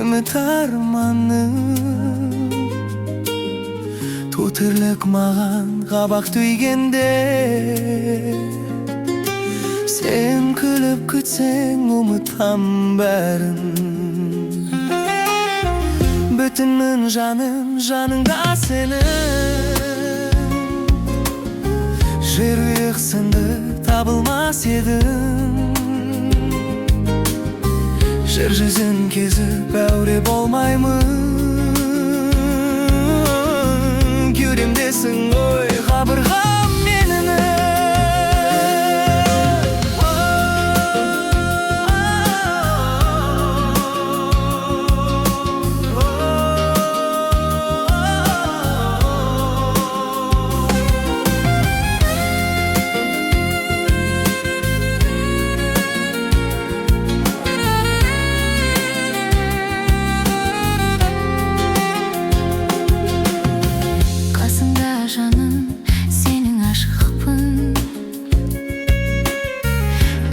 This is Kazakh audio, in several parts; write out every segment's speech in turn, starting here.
үміт арманым. Тутырлык маған қабақ түйгенде, сен күліп күтсең ұмытам бәрін. Бүтінмін жаным, жаныңда сенің. Жерұйық сынды табылмас едің. Жер жүзін кезіп әуре болмаймын. Кеудемдесің ғой қабырғам менің.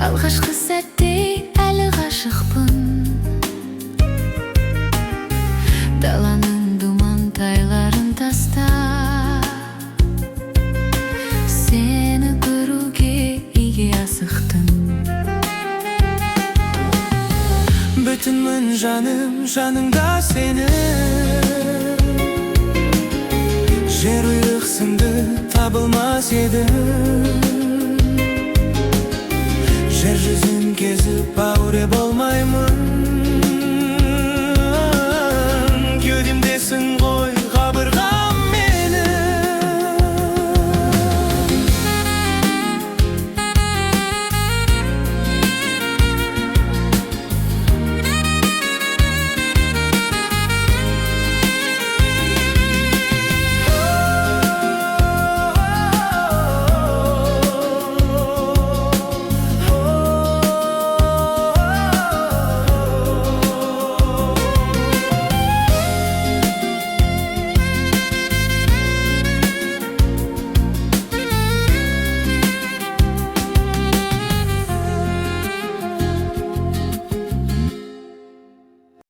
Алғашқы сәтте әлі ғашықпын. Даланың думантайларын тастап, сені көруге иге асықтым. Бүтінмін жаным, жаныңда сенің. Жерұйық сынды табылмас едің. Жер жүзін кезіп әуре болмаймын.